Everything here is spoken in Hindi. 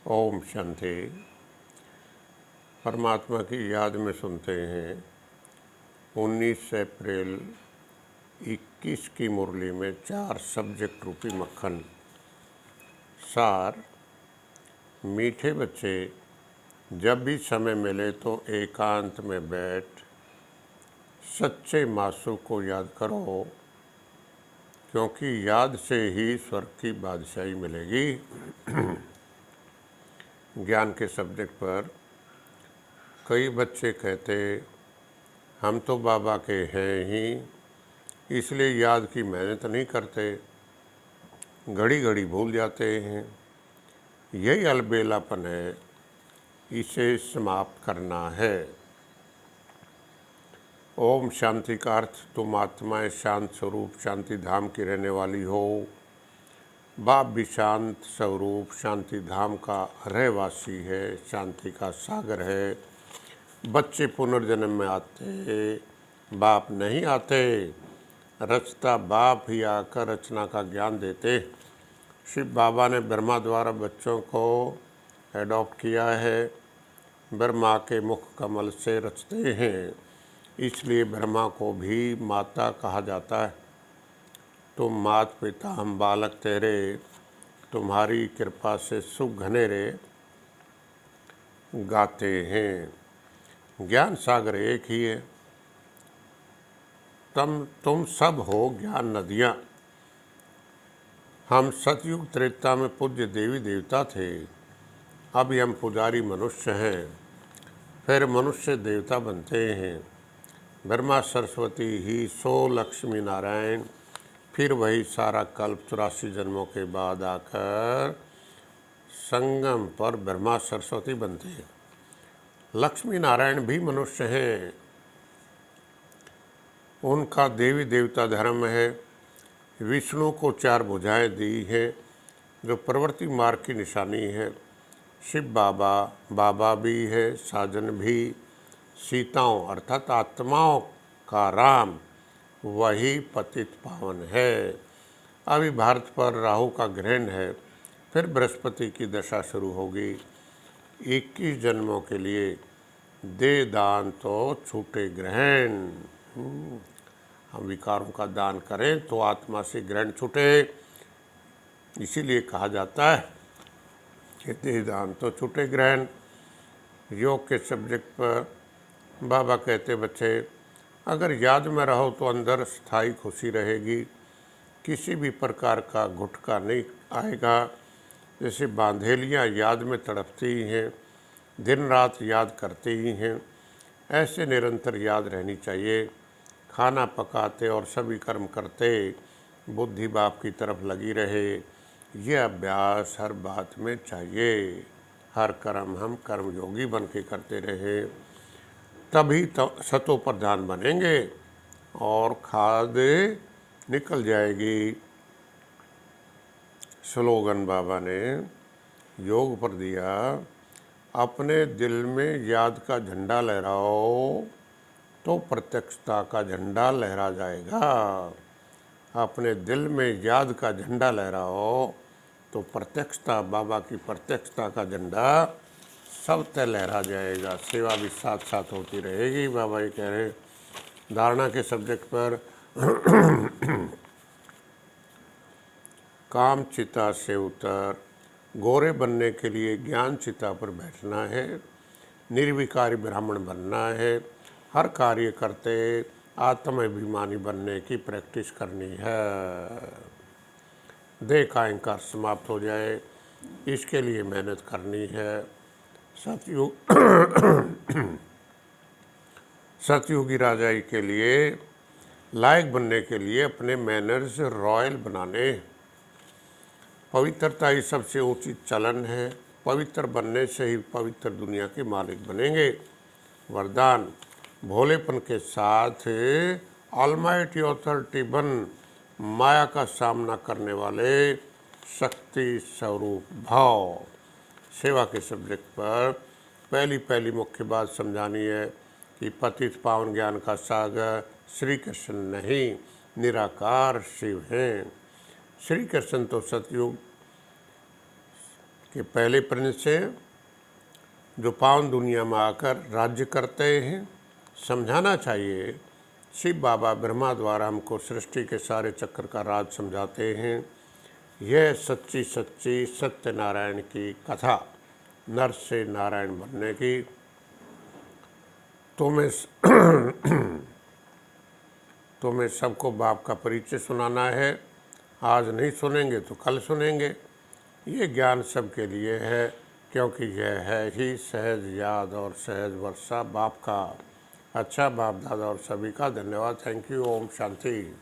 ओम शांति। परमात्मा की याद में सुनते हैं 19 अप्रैल 21 की मुरली में 4 सब्जेक्ट रूपी मक्खन। सार: मीठे बच्चे, जब भी समय मिले तो एकांत में बैठ सच्चे मासूक को याद करो, क्योंकि याद से ही स्वर्ग की बादशाही मिलेगी। ज्ञान के सब्जेक्ट पर कई बच्चे कहते हम तो बाबा के हैं ही, इसलिए याद की मेहनत नहीं करते, घड़ी घड़ी भूल जाते हैं। यही अलबेलापन है, इसे समाप्त करना है। ओम शांति का अर्थ तुम आत्माएं शांत स्वरूप शांति धाम की रहने वाली हो। बाप भी शांत स्वरूप शांति धाम का रहवासी है, शांति का सागर है। बच्चे पुनर्जन्म में आते, बाप नहीं आते। रचता बाप ही आकर रचना का ज्ञान देते। शिव बाबा ने ब्रह्मा द्वारा बच्चों को एडॉप्ट किया है। ब्रह्मा के मुख कमल से रचते हैं, इसलिए ब्रह्मा को भी माता कहा जाता है। तुम मात पिता हम बालक तेरे, तुम्हारी कृपा से सुख घनेरे गाते हैं। ज्ञान सागर एक ही है, तुम सब हो ज्ञान नदियाँ। हम सतयुग त्रेता में पूज्य देवी देवता थे, अभी हम पुजारी मनुष्य हैं, फिर मनुष्य देवता बनते हैं। ब्रह्मा सरस्वती ही सो लक्ष्मी नारायण, फिर वही सारा कल्प 84 जन्मों के बाद आकर संगम पर ब्रह्मा सरस्वती बनते हैं। लक्ष्मी नारायण भी मनुष्य हैं, उनका देवी देवता धर्म है। विष्णु को 4 भुजाएं दी है, जो प्रवृत्ति मार्ग की निशानी है। शिव बाबा बाबा भी है, साजन भी। सीताओं अर्थात आत्माओं का राम वही पतित पावन है। अभी भारत पर राहु का ग्रहण है, फिर बृहस्पति की दशा शुरू होगी। 21 जन्मों के लिए दे दान तो छूटे ग्रहण। हम विकारों का दान करें तो आत्मा से ग्रहण छूटे, इसीलिए कहा जाता है कि दे दान तो छूटे ग्रहण। योग के सब्जेक्ट पर बाबा कहते बच्चे, अगर याद में रहो तो अंदर स्थायी खुशी रहेगी, किसी भी प्रकार का घुटका नहीं आएगा। जैसे बांधेलियाँ याद में तड़पती ही हैं, दिन रात याद करते ही हैं, ऐसे निरंतर याद रहनी चाहिए। खाना पकाते और सभी कर्म करते बुद्धि बाप की तरफ लगी रहे। यह अभ्यास हर बात में चाहिए। हर कर्म हम कर्मयोगी बन के करते रहे, तभी तो सतो प्रधान बनेंगे और खाद निकल जाएगी। स्लोगन बाबा ने योग पर दिया, अपने दिल में याद का झंडा लहराओ तो प्रत्यक्षता का झंडा लहरा जाएगा। अपने दिल में याद का झंडा लहराओ तो प्रत्यक्षता, बाबा की प्रत्यक्षता का झंडा सब तय लहरा जाएगा। सेवा भी साथ साथ होती रहेगी। बाबा ये कह रहे धारणा के सब्जेक्ट पर काम चिता से उतर, गोरे बनने के लिए ज्ञान चिता पर बैठना है, निर्विकारी ब्राह्मण बनना है, हर कार्य करते आत्माभिमानी बनने की प्रैक्टिस करनी है। देह का अहंकार समाप्त हो जाए, इसके लिए मेहनत करनी है। सतयुगी राजाई के लिए लायक बनने के लिए अपने मैनर्स रॉयल बनाने। पवित्रता ही सबसे ऊंची चलन है, पवित्र बनने से ही पवित्र दुनिया के मालिक बनेंगे। वरदान: भोलेपन के साथ ऑलमाइटी ऑथोरिटी बन माया का सामना करने वाले शक्ति स्वरूप भाव। सेवा के सब्जेक्ट पर पहली मुख्य बात समझानी है कि पतित पावन ज्ञान का सागर श्री कृष्ण नहीं, निराकार शिव हैं। श्री कृष्ण तो सतयुग कि पहले प्रिंस से जो पावन दुनिया में आकर राज्य करते हैं। समझाना चाहिए, शिव बाबा ब्रह्मा द्वारा हमको सृष्टि के सारे चक्र का राज समझाते हैं। यह सच्ची सच्ची सत्यनारायण की कथा, नर से नारायण बनने की। तुम्हें सबको बाप का परिचय सुनाना है। आज नहीं सुनेंगे तो कल सुनेंगे। ये ज्ञान सबके लिए है, क्योंकि यह है ही सहज याद और सहज वर्षा बाप का। अच्छा बाप दादा और सभी का धन्यवाद। Thank you. ओम शांति।